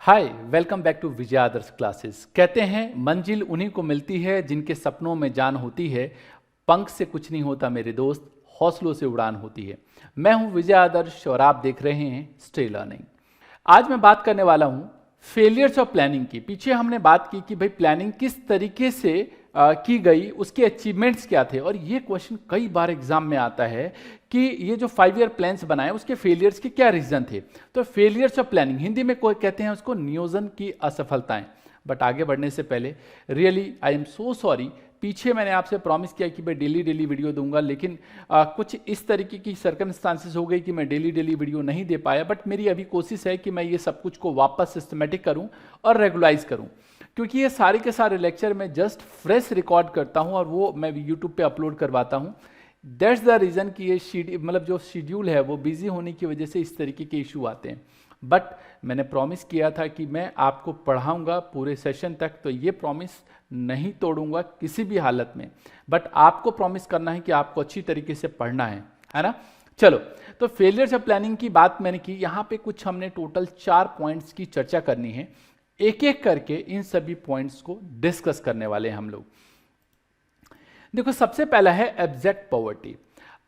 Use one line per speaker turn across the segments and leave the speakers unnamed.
Hi, welcome back to Vijay Adarsh classes. कहते हैं मंजिल उन्हीं को मिलती है जिनके सपनों में जान होती है। पंख से कुछ नहीं होता मेरे दोस्त, हौसलों से उड़ान होती है। मैं हूं विजय आदर्श और आप देख रहे हैं स्टे लर्निंग। आज मैं बात करने वाला हूं फेलियर्स ऑफ प्लानिंग की। पीछे हमने बात की कि भाई प्लानिंग किस तरीके से की गई, उसके अचीवमेंट्स क्या थे। और ये क्वेश्चन कई बार एग्जाम में आता है कि ये जो 5 ईयर प्लान्स बनाए उसके फेलियर्स के क्या रीजन थे। तो फेलियर्स ऑफ प्लानिंग हिंदी में कोई कहते हैं उसको नियोजन की असफलताएं। बट आगे बढ़ने से पहले really I am so sorry. पीछे मैंने आपसे प्रॉमिस किया कि मैं डेली वीडियो दूंगा, लेकिन कुछ इस तरीके की सर्कमस्टांसेस हो गई कि मैं डेली वीडियो नहीं दे पाया। बट मेरी अभी कोशिश है कि मैं ये सब कुछ को वापस सिस्टमेटिक करूं और रेगुलाइज करूं, क्योंकि ये सारे के सारे लेक्चर मैं जस्ट फ्रेश रिकॉर्ड करता हूं और वो मैं यूट्यूब पे अपलोड करवाता हूं। दैट्स द रीज़न कि ये मतलब जो शेड्यूल है वो बिजी होने की वजह से इस तरीके के इशू आते हैं। बट मैंने प्रॉमिस किया था कि मैं आपको पढ़ाऊंगा पूरे सेशन तक, तो ये प्रॉमिस नहीं तोड़ूंगा किसी भी हालत में। बट आपको प्रॉमिस करना है कि आपको अच्छी तरीके से पढ़ना है ना। चलो, तो फेलियर्स ऑफ प्लानिंग की बात मैंने की। यहाँ पे कुछ हमने टोटल 4 पॉइंट्स की चर्चा करनी है। एक एक करके इन सभी पॉइंट्स को डिस्कस करने वाले हैं हम लोग। देखो, सबसे पहला है एब्जेक्ट पॉवर्टी।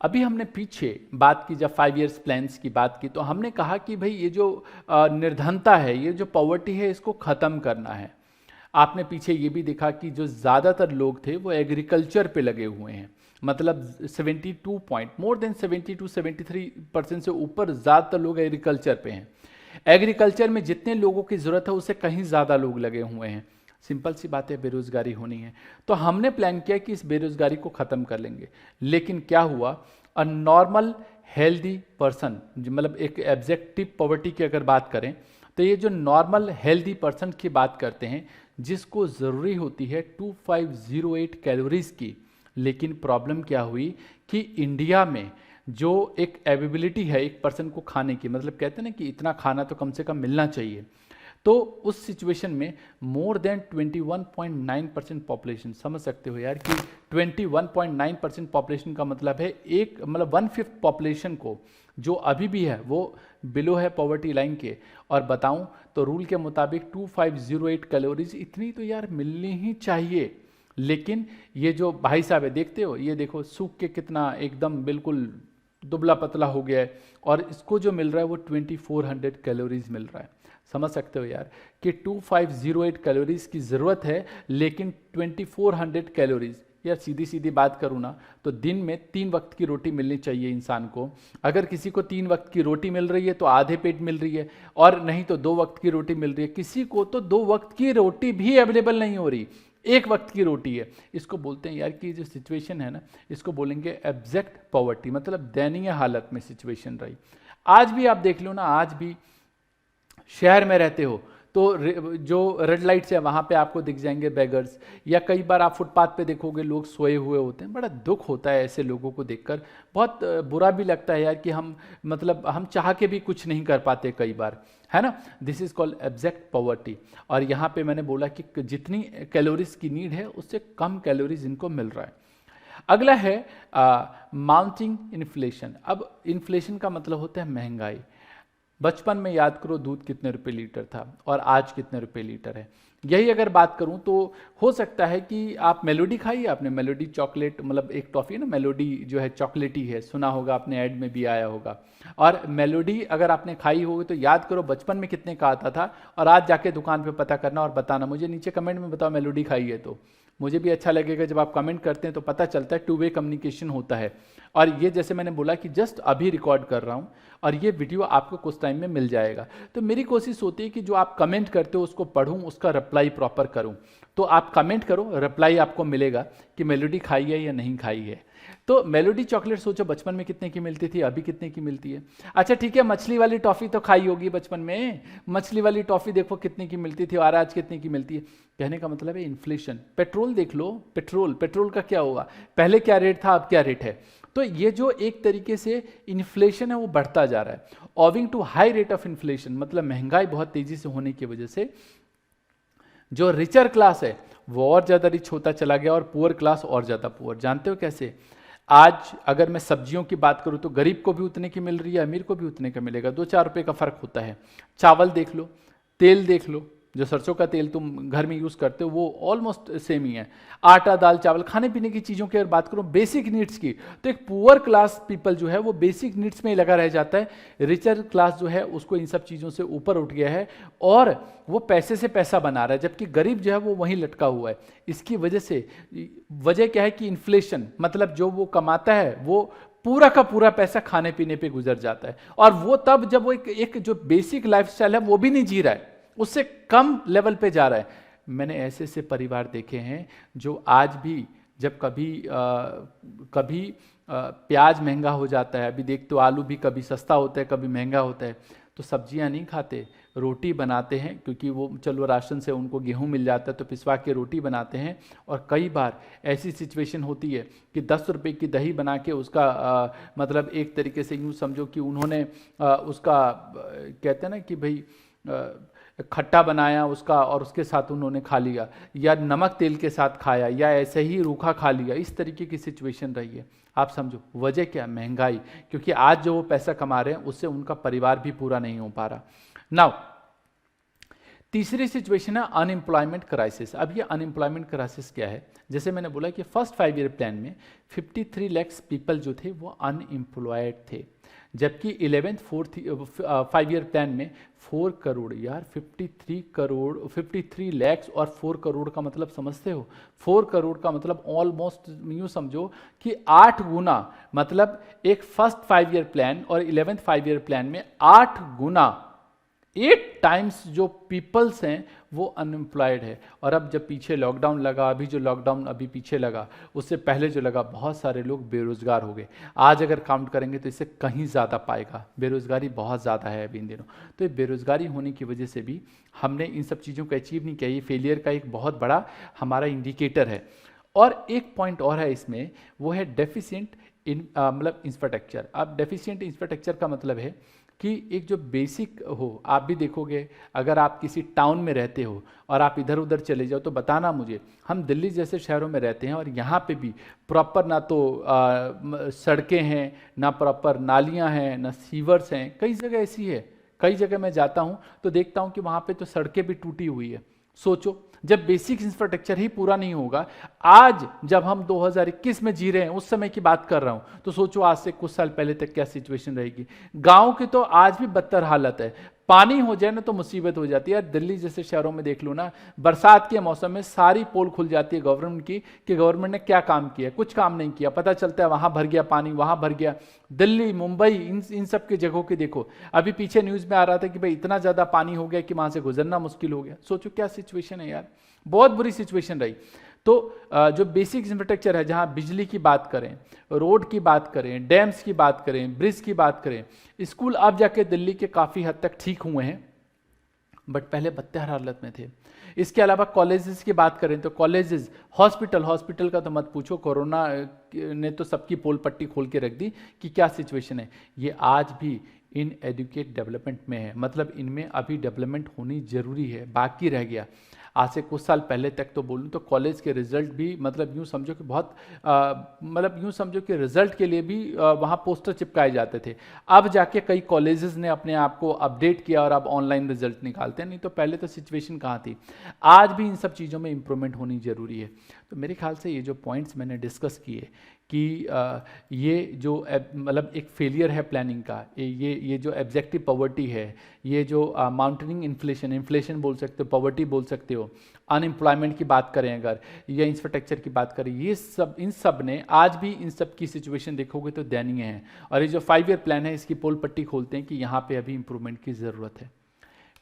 अभी हमने पीछे बात की, जब 5 ईयर्स प्लान्स की बात की, तो हमने कहा कि भाई ये जो निर्धनता है, ये जो पॉवर्टी है, इसको ख़त्म करना है। आपने पीछे ये भी देखा कि जो ज़्यादातर लोग थे वो एग्रीकल्चर पे लगे हुए हैं। मतलब 72 पॉइंट मोर देन 72-73% से ऊपर ज़्यादातर लोग एग्रीकल्चर पे हैं। एग्रीकल्चर में जितने लोगों की ज़रूरत है उससे कहीं ज़्यादा लोग लगे हुए हैं। सिंपल सी बात है, बेरोजगारी होनी है। तो हमने प्लान किया कि इस बेरोजगारी को ख़त्म कर लेंगे। लेकिन क्या हुआ, अ नॉर्मल हेल्दी पर्सन, मतलब एक एब्जेक्टिव पॉवर्टी की अगर बात करें तो ये जो नॉर्मल हेल्दी पर्सन की बात करते हैं, जिसको ज़रूरी होती है 2508 कैलोरीज की। लेकिन प्रॉब्लम क्या हुई कि इंडिया में जो एक एवेबिलिटी है एक पर्सन को खाने की, मतलब कहते हैं ना कि इतना खाना तो कम से कम मिलना चाहिए, तो उस सिचुएशन में मोर देन 21.9% पॉपुलेशन, समझ सकते हो यार कि 21.9% पॉपुलेशन का मतलब है एक, मतलब 1/5 पॉपुलेशन को जो अभी भी है वो बिलो है पॉवर्टी लाइन के। और बताऊं तो रूल के मुताबिक 2508 कैलोरीज इतनी तो यार मिलनी ही चाहिए। लेकिन ये जो भाई साहब है, देखते हो, ये देखो सूख के कितना एकदम बिल्कुल दुबला पतला हो गया है, और इसको जो मिल रहा है वो 2400 कैलोरीज मिल रहा है। समझ सकते हो यार कि 2508 कैलोरीज की ज़रूरत है, लेकिन 2400 कैलोरीज। यार सीधी सीधी बात करूँ ना, तो दिन में 3 वक्त की रोटी मिलनी चाहिए इंसान को। अगर किसी को 3 वक्त की रोटी मिल रही है तो आधे पेट मिल रही है, और नहीं तो 2 वक्त की रोटी मिल रही है। किसी को तो 2 वक्त की रोटी भी अवेलेबल नहीं हो रही, 1 वक्त की रोटी है। इसको बोलते हैं यार कि जो सिचुएशन है ना, इसको बोलेंगे एब्जेक्ट पॉवर्टी, मतलब दयनीय हालत में सिचुएशन रही। आज भी आप देख लो ना, आज भी शहर में रहते हो तो जो रेड लाइट्स है वहाँ पे आपको दिख जाएंगे बेगर्स, या कई बार आप फुटपाथ पे देखोगे लोग सोए हुए होते हैं। बड़ा दुख होता है ऐसे लोगों को देखकर, बहुत बुरा भी लगता है यार कि हम, मतलब हम चाह के भी कुछ नहीं कर पाते कई बार, है ना। This is called abject poverty. और यहाँ पे मैंने बोला कि जितनी कैलोरीज की नीड है उससे कम कैलोरीज इनको मिल रहा है। अगला है माउंटिंग इन्फ्लेशन। अब इन्फ्लेशन का मतलब होता है महंगाई। बचपन में याद करो दूध कितने रुपए लीटर था और आज कितने रुपए लीटर है। यही अगर बात करूं तो हो सकता है कि आप मेलोडी खाई, आपने मेलोडी चॉकलेट, मतलब एक टॉफ़ी है ना मेलोडी, जो है चॉकलेटी है, सुना होगा आपने, ऐड में भी आया होगा। और मेलोडी अगर आपने खाई होगी तो याद करो बचपन में कितने का आता था, और आज जाके दुकान पे पता करना और बताना मुझे, नीचे कमेंट में बताओ मेलोडी खाई है तो। मुझे भी अच्छा लगेगा जब आप कमेंट करते हैं, तो पता चलता है 2 वे कम्युनिकेशन होता है। और ये जैसे मैंने बोला कि जस्ट अभी रिकॉर्ड कर रहा हूँ और ये वीडियो आपको कुछ टाइम में मिल जाएगा। तो मेरी कोशिश होती है कि जो आप कमेंट करते हो उसको पढूं, उसका रिप्लाई प्रॉपर करूं। तो आप कमेंट करो, रिप्लाई आपको मिलेगा कि मेलोडी खाई है या नहीं खाई है। तो मेलोडी चॉकलेट सोचो बचपन में कितने की मिलती थी, अभी कितने की मिलती है। अच्छा ठीक है, मछली वाली टॉफ़ी तो खाई होगी बचपन में, मछली वाली टॉफ़ी देखो कितने की मिलती थी और आज कितने की मिलती है। कहने का मतलब है इन्फ्लेशन। पेट्रोल देख लो, पेट्रोल का क्या हुआ, पहले क्या रेट था अब क्या रेट है। तो ये जो एक तरीके से इन्फ्लेशन है वो बढ़ता जा रहा है। Owing to high rate of inflation, मतलब महंगाई बहुत तेजी से होने की वजह से जो रिचर क्लास है वो और ज़्यादा रिच होता चला गया और पुअर क्लास और ज़्यादा पुअर। जानते हो कैसे? आज अगर मैं सब्जियों की बात करूं तो गरीब को भी उतने की मिल रही है, अमीर को भी उतने का मिलेगा, 2-4 रुपए का फर्क होता है। चावल देख लो, तेल देख लो, जो सरसों का तेल तुम घर में यूज़ करते हो वो ऑलमोस्ट सेम ही है। आटा, दाल, चावल, खाने पीने की चीज़ों की अगर बात करो बेसिक नीड्स की, तो एक पुअर क्लास पीपल जो है वो बेसिक नीड्स में ही लगा रह जाता है। रिचर क्लास जो है उसको इन सब चीज़ों से ऊपर उठ गया है और वो पैसे से पैसा बना रहा है, जबकि गरीब जो है वो वहीं लटका हुआ है। इसकी वजह से, वजह क्या है कि इन्फ्लेशन, मतलब जो वो कमाता है वो पूरा का पूरा पैसा खाने पीने पे गुजर जाता है, और वो तब जब वो एक जो बेसिक लाइफस्टाइल है वो भी नहीं जी रहा है, उससे कम लेवल पे जा रहा है। मैंने ऐसे ऐसे परिवार देखे हैं जो आज भी जब कभी प्याज महंगा हो जाता है, अभी देख तो आलू भी कभी सस्ता होता है कभी महंगा होता है, तो सब्जियां नहीं खाते, रोटी बनाते हैं, क्योंकि वो चलो राशन से उनको गेहूं मिल जाता है तो पिसवा के रोटी बनाते हैं। और कई बार ऐसी सिचुएशन होती है कि 10 रुपए की दही बना के उसका मतलब एक तरीके से यूँ समझो कि उन्होंने उसका कहते हैं ना कि भाई खट्टा बनाया उसका और उसके साथ उन्होंने खा लिया, या नमक तेल के साथ खाया, या ऐसे ही रूखा खा लिया, इस तरीके की सिचुएशन रही है। आप समझो वजह क्या, महंगाई, क्योंकि आज जो वो पैसा कमा रहे हैं उससे उनका परिवार भी पूरा नहीं हो पा रहा। नाउ तीसरी सिचुएशन है अनएम्प्लॉयमेंट क्राइसिस। अब ये अनएम्प्लॉयमेंट क्राइसिस क्या है, जैसे मैंने बोला कि फर्स्ट 5 ईयर प्लान में 53 लाख पीपल जो थे वो अनएम्प्लॉयड थे, जबकि 11th 5 ईयर प्लान में 4 करोड़, यार 53 लाख और 4 करोड़ का मतलब समझते हो, 4 करोड़ का मतलब ऑलमोस्ट यूँ समझो कि 8 गुना, मतलब एक फर्स्ट 5 ईयर प्लान और 11th 5 ईयर प्लान में 8 गुना, 8 टाइम्स जो पीपल्स हैं वो अनएम्प्लॉयड है। और अब जब पीछे लॉकडाउन लगा, अभी जो लॉकडाउन अभी पीछे लगा उससे पहले जो लगा, बहुत सारे लोग बेरोजगार हो गए। आज अगर काउंट करेंगे तो इससे कहीं ज़्यादा पाएगा, बेरोजगारी बहुत ज़्यादा है अभी इन दिनों। तो ये बेरोजगारी होने की वजह से भी हमने इन सब चीज़ों को अचीव नहीं किया, ये फेलियर का एक बहुत बड़ा हमारा इंडिकेटर है। और एक पॉइंट और है इसमें, वो है डेफिशिएंट मतलब इंफ्रास्ट्रक्चर। अब डेफिशिएंट इंफ्रास्ट्रक्चर का मतलब है कि एक जो बेसिक हो, आप भी देखोगे अगर आप किसी टाउन में रहते हो और आप इधर उधर चले जाओ तो बताना मुझे, हम दिल्ली जैसे शहरों में रहते हैं और यहाँ पे भी प्रॉपर ना तो सड़कें हैं, ना प्रॉपर नालियाँ हैं, ना सीवर्स हैं, कई जगह ऐसी है। कई जगह मैं जाता हूँ तो देखता हूँ कि वहाँ पे तो सड़कें भी टूटी हुई है। सोचो जब बेसिक इंफ्रास्ट्रक्चर ही पूरा नहीं होगा, आज जब हम 2021 में जी रहे हैं उस समय की बात कर रहा हूं, तो सोचो आज से कुछ साल पहले तक क्या सिचुएशन रहेगी। गांव की तो आज भी बदतर हालत है, पानी हो जाए ना तो मुसीबत हो जाती है। दिल्ली जैसे शहरों में देख लो ना, बरसात के मौसम में सारी पोल खुल जाती है गवर्नमेंट की कि गवर्नमेंट ने क्या काम किया, कुछ काम नहीं किया, पता चलता है वहां भर गया पानी, वहां भर गया। दिल्ली, मुंबई, इन सब की जगहों की देखो, अभी पीछे न्यूज में आ रहा था कि भाई इतना ज्यादा पानी हो गया कि वहां से गुजरना मुश्किल हो गया। सोचो क्या सिचुएशन है यार, बहुत बुरी सिचुएशन रही। तो जो बेसिक इंफ्रास्ट्रक्चर है, जहां बिजली की बात करें, रोड की बात करें, डैम्स की बात करें, ब्रिज की बात करें, स्कूल अब जाके दिल्ली के काफ़ी हद तक ठीक हुए हैं, बट पहले बदतर हालत में थे। इसके अलावा कॉलेजेस की बात करें तो कॉलेजेस, हॉस्पिटल का तो मत पूछो, कोरोना ने तो सबकी पोल पट्टी खोल के रख दी कि क्या सिचुएशन है। ये आज भी इन एजुकेट डेवलपमेंट में है, मतलब इनमें अभी डेवलपमेंट होनी जरूरी है, बाकी रह गया। आज से कुछ साल पहले तक तो बोलूँ तो कॉलेज के रिजल्ट भी मतलब यूँ समझो कि बहुत मतलब यूँ समझो कि रिजल्ट के लिए भी वहाँ पोस्टर चिपकाए जाते थे। अब जाके कई कॉलेजेस ने अपने आप को अपडेट किया और अब ऑनलाइन रिजल्ट निकालते हैं, नहीं तो पहले तो सिचुएशन कहाँ थी। आज भी इन सब चीज़ों में इम्प्रूवमेंट होनी जरूरी है। तो मेरे ख्याल से ये जो पॉइंट्स मैंने डिस्कस किए कि ये जो मतलब एक फेलियर है प्लानिंग का, ये जो एब्जेक्टिव पॉवर्टी है, ये जो माउंटेनिंग इन्फ्लेशन बोल सकते हो, पॉवर्टी बोल सकते हो, अनएम्प्लॉयमेंट की बात करें अगर, या इंफ्रास्ट्रक्चर की बात करें, ये सब इन सब ने आज भी इन सब की सिचुएशन देखोगे तो दयनीय है। और ये जो 5 ईयर प्लान है इसकी पोल पट्टी खोलते हैं कि यहाँ पे अभी इंप्रूवमेंट की ज़रूरत है।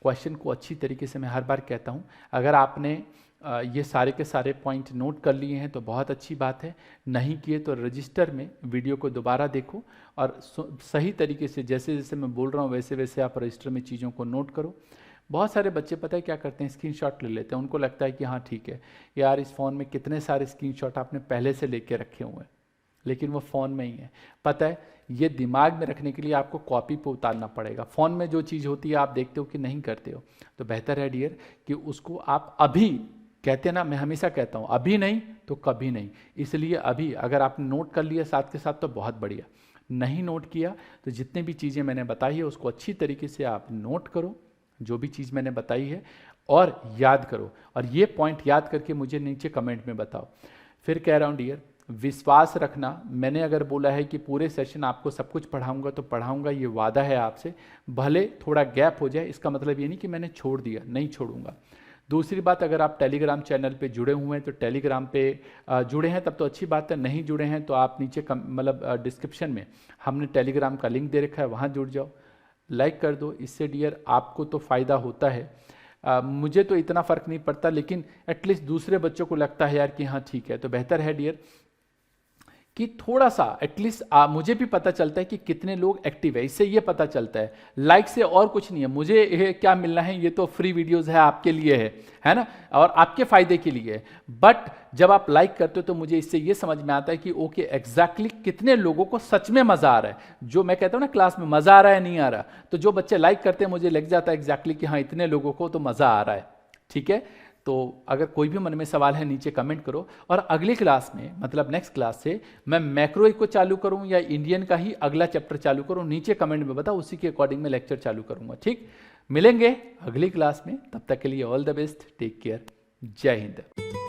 क्वेश्चन को अच्छी तरीके से मैं हर बार कहता हूँ, अगर आपने ये सारे के सारे पॉइंट नोट कर लिए हैं तो बहुत अच्छी बात है, नहीं किए तो रजिस्टर में वीडियो को दोबारा देखो और सही तरीके से जैसे जैसे मैं बोल रहा हूँ वैसे वैसे आप रजिस्टर में चीज़ों को नोट करो। बहुत सारे बच्चे पता है क्या करते हैं, स्क्रीनशॉट ले लेते हैं, उनको लगता है कि हाँ ठीक है यार, इस फ़ोन में कितने सारे स्क्रीनशॉट आपने पहले से लेके रखे हुए हैं, लेकिन वो फ़ोन में ही है। पता है ये दिमाग में रखने के लिए आपको कॉपी पे उतारना पड़ेगा। फ़ोन में जो चीज़ होती है आप देखते हो कि नहीं करते हो, तो बेहतर है डियर कि उसको आप अभी, कहते हैं ना, मैं हमेशा कहता हूँ अभी नहीं तो कभी नहीं, इसलिए अभी अगर आपने नोट कर लिया साथ के साथ तो बहुत बढ़िया, नहीं नोट किया तो जितने भी चीज़ें मैंने बताई है उसको अच्छी तरीके से आप नोट करो, जो भी चीज़ मैंने बताई है, और याद करो, और ये पॉइंट याद करके मुझे नीचे कमेंट में बताओ। फिर कह रहा हूँ डियर, विश्वास रखना, मैंने अगर बोला है कि पूरे सेशन आपको सब कुछ पढ़ाऊंगा तो पढ़ाऊंगा, ये वादा है आपसे। भले थोड़ा गैप हो जाए, इसका मतलब ये नहीं कि मैंने छोड़ दिया, नहीं छोड़ूंगा। दूसरी बात, अगर आप टेलीग्राम चैनल पे जुड़े हुए हैं तो टेलीग्राम पे जुड़े हैं तब तो अच्छी बात है, नहीं जुड़े हैं तो आप नीचे मतलब डिस्क्रिप्शन में हमने टेलीग्राम का लिंक दे रखा है, वहाँ जुड़ जाओ, लाइक कर दो। इससे डियर आपको तो फ़ायदा होता है, मुझे तो इतना फ़र्क नहीं पड़ता, लेकिन एटलीस्ट दूसरे बच्चों को लगता है यार कि हाँ ठीक है। तो बेहतर है डियर कि थोड़ा सा एटलीस्ट मुझे भी पता चलता है कि कितने लोग एक्टिव है, इससे ये पता चलता है। लाइक से और कुछ नहीं है, मुझे ये क्या मिलना है, ये तो फ्री वीडियोस है, आपके लिए है ना, और आपके फायदे के लिए है। बट जब आप लाइक करते हो तो मुझे इससे ये समझ में आता है कि ओके एग्जैक्टली कितने लोगों को सच में मजा आ रहा है। जो मैं कहता हूँ ना क्लास में मजा आ रहा है नहीं आ रहा, तो जो बच्चे लाइक करते हैं मुझे लग जाता है एग्जैक्टली कि हाँ इतने लोगों को तो मजा आ रहा है। ठीक है, तो अगर कोई भी मन में सवाल है नीचे कमेंट करो, और अगली क्लास में मतलब नेक्स्ट क्लास से मैं मैक्रो को चालू करूं या इंडियन का ही अगला चैप्टर चालू करूं, नीचे कमेंट में बताओ, उसी के अकॉर्डिंग मैं लेक्चर चालू करूंगा। ठीक, मिलेंगे अगली क्लास में, तब तक के लिए all the best, take care, Jai Hind.